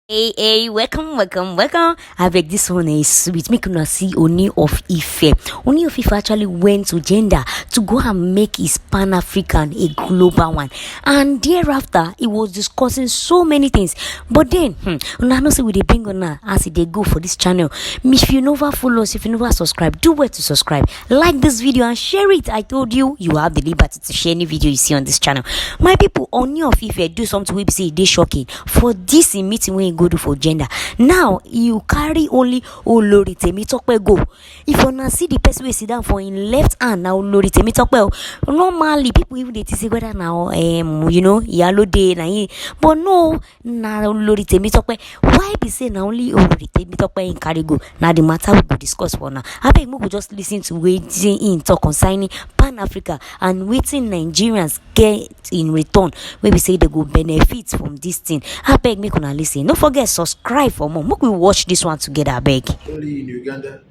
Hey, welcome. I beg this one is sweet. Make una see Oni of Ife. Oni of Ife actually went to gender to go and make his Pan African a global one. And thereafter, he was discussing so many things. But then, una know say we dey bring on as they go for this channel. If you never follow us, if you never subscribe, do well to subscribe. Like this video and share it. I told you, you have the liberty to share any video you see on this channel. My people, Oni of Ife do something we say they shocking for this in meeting when you go do for gender. Now you carry only Olori Temitope go. If you not see the person we sit down for in left hand now Olori Temitope. Normally people even they say whether now yellow day na but no na Olori Temitope. Why be say now only Olori Temitope in carry go? Now the matter we go discuss for now. I beg we go just listen to waiting in talk concerning Pan Africa and waiting Nigerians get in return where we say they go benefit from this thing. I beg make una listen. Don't forget subscribe for more. Make we watch this one together. I beg. Only in Uganda,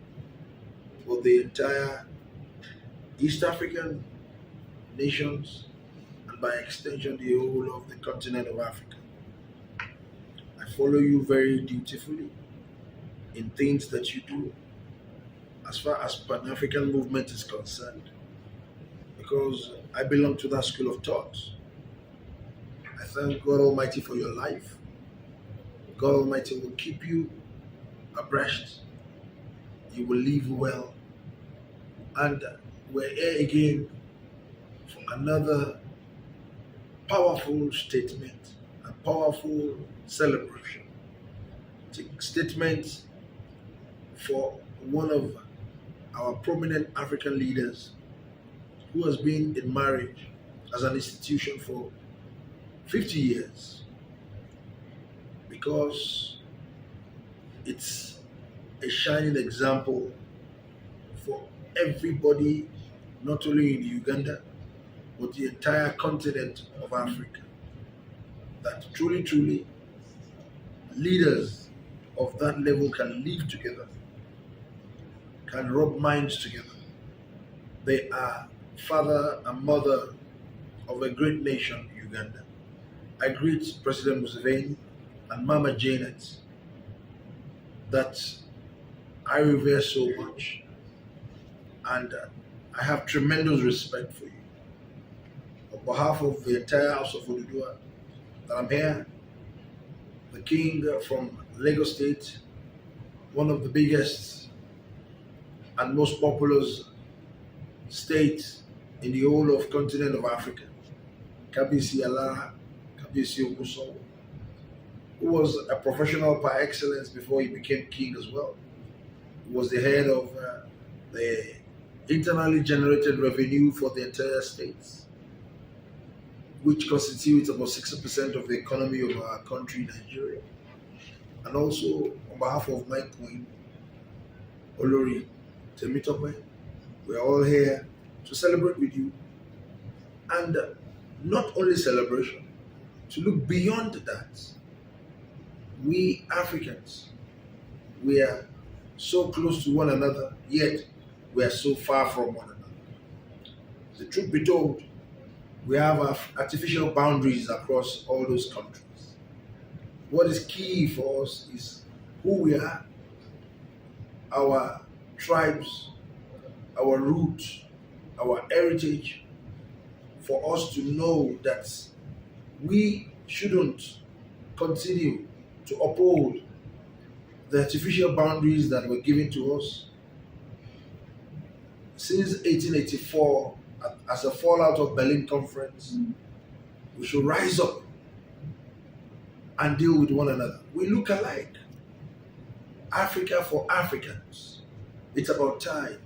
for the entire East African nations, and by extension the whole of the continent of Africa. I follow you very dutifully in things that you do as far as Pan-African movement is concerned, because I belong to that school of thought. I thank God Almighty for your life. God Almighty will keep you abreast. You will live well. And we're here again for another powerful statement, a powerful celebration. It's a statement for one of our prominent African leaders who has been in marriage as an institution for 50 years, because it's a shining example for everybody, not only in Uganda, but the entire continent of Africa, that truly leaders of that level can live together, can rub minds together. They are father and mother of a great nation, Uganda. I greet President Museveni and Mama Janet, that I revere so much, and I have tremendous respect for you. On behalf of the entire House of Oduduwa, that I'm here, the king from Lagos State, one of the biggest and most populous states in the whole of continent of Africa, Kabisi Allah, Kabisi Oguso, who was a professional par excellence before he became king as well. He was the head of the internally generated revenue for the entire states, which constitutes about 60% of the economy of our country, Nigeria. And also, on behalf of my queen, Olori Temitope, we are all here to celebrate with you. And not only celebration, to look beyond that. We Africans, we are so close to one another, yet we are so far from one another. The truth be told, we have artificial boundaries across all those countries. What is key for us is who we are, our tribes, our roots, our heritage, for us to know that we shouldn't continue to uphold the artificial boundaries that were given to us since 1884 as a fallout of Berlin Conference. We should rise up and deal with one another. We look alike. Africa for Africans. It's about time.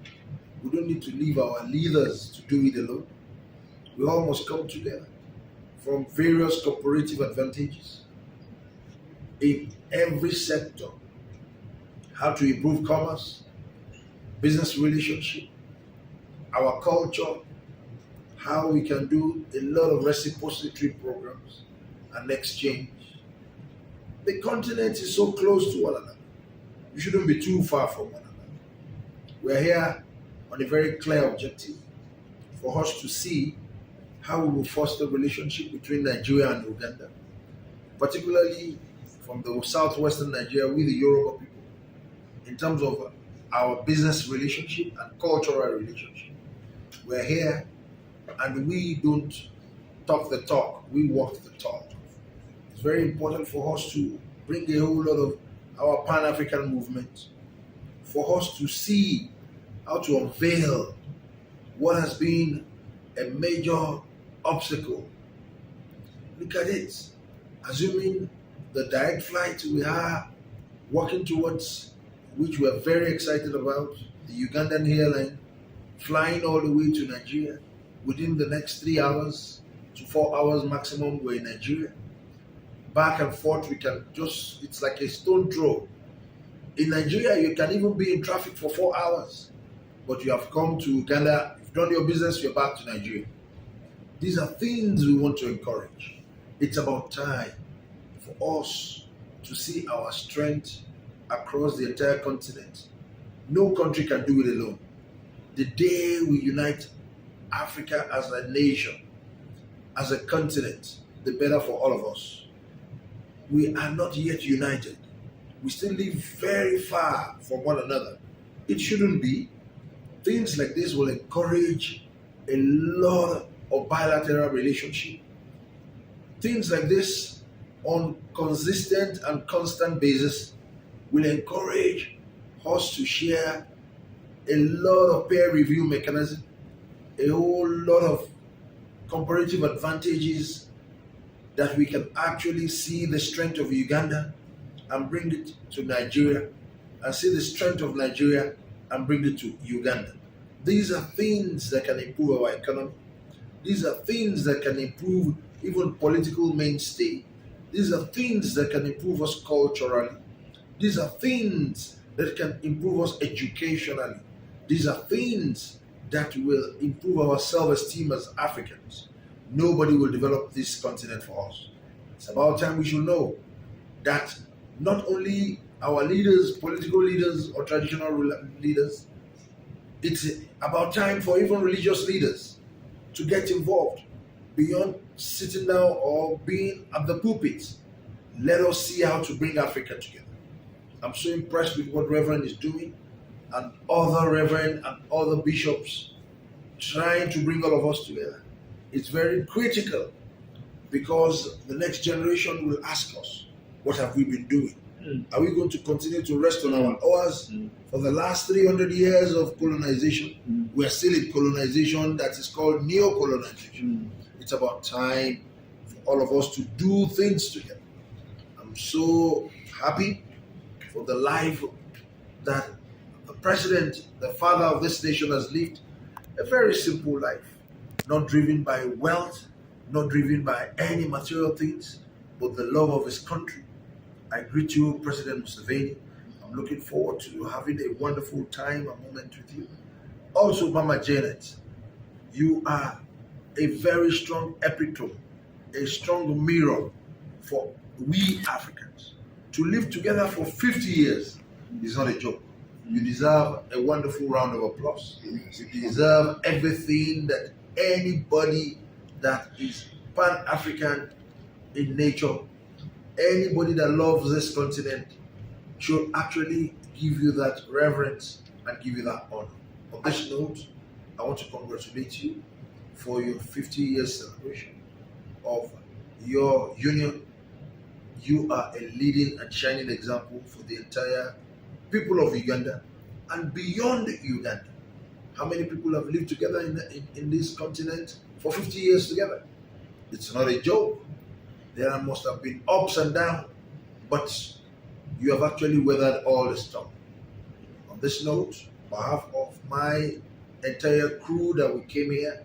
We don't need to leave our leaders to do it alone. We all must come together from various cooperative advantages in every sector. How to improve commerce, business relationship, our culture, how we can do a lot of reciprocity programs and exchange. The continent is so close to one another. We shouldn't be too far from one another. We're here on a very clear objective for us to see how we will foster relationship between Nigeria and Uganda, particularly from the southwestern Nigeria, we the Yoruba people, in terms of our business relationship and cultural relationship. We're here and we don't talk the talk, we walk the talk. It's very important for us to bring a whole lot of our Pan-African movement, for us to see how to unveil what has been a major obstacle. Look at it. Assuming the direct flight we are working towards, which we are very excited about, the Ugandan airline flying all the way to Nigeria within the next 3 hours to 4 hours maximum, we're in Nigeria. Back and forth, we can just, it's like a stone throw. In Nigeria, you can even be in traffic for 4 hours, but you have come to Uganda, you've done your business, you're back to Nigeria. These are things we want to encourage. It's about time for us to see our strength across the entire continent. No country can do it alone. The day we unite Africa as a nation, as a continent, the better for all of us. We are not yet united. We still live very far from one another. It shouldn't be. Things like this will encourage a lot of bilateral relationship. Things like this on consistent and constant basis will encourage us to share a lot of peer review mechanism, a whole lot of comparative advantages that we can actually see the strength of Uganda and bring it to Nigeria, and see the strength of Nigeria and bring it to Uganda. These are things that can improve our economy. These are things that can improve even political mainstay. These are things that can improve us culturally. These are things that can improve us educationally. These are things that will improve our self-esteem as Africans. Nobody will develop this continent for us. It's about time we should know that not only our leaders, political leaders or traditional leaders, it's about time for even religious leaders to get involved beyond sitting down or being at the pulpit. Let us see how to bring Africa together. I'm so impressed with what Reverend is doing, and other Reverend and other bishops trying to bring all of us together. It's very critical because the next generation will ask us, what have we been doing? Are we going to continue to rest on our oars? For the last 300 years of colonization, we're still in colonization that is called neo-colonization. It's about time for all of us to do things together. I'm so happy for the life that the president, the father of this nation, has lived. A very simple life, not driven by wealth, not driven by any material things, but the love of his country. I greet you, President Museveni. I'm looking forward to having a wonderful time, a moment with you. Also, Mama Janet, you are a very strong epitome, a strong mirror for we Africans. To live together for 50 years is not a joke. You deserve a wonderful round of applause. You deserve everything that anybody that is Pan-African in nature, anybody that loves this continent should actually give you that reverence and give you that honor. On this note, I want to congratulate you for your 50 years celebration of your union. You are a leading and shining example for the entire people of Uganda and beyond Uganda. How many people have lived together in this continent for 50 years together? It's not a joke. There must have been ups and downs, but you have actually weathered all the storm. On this note, on behalf of my entire crew that we came here,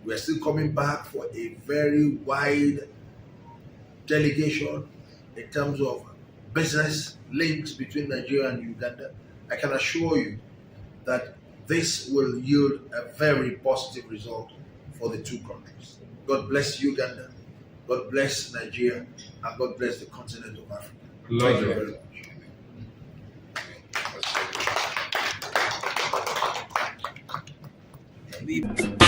we are still coming back for a very wide delegation in terms of business links between Nigeria and Uganda. I can assure you that this will yield a very positive result for the two countries. God bless Uganda, God bless Nigeria, and God bless the continent of Africa. Thank you very much.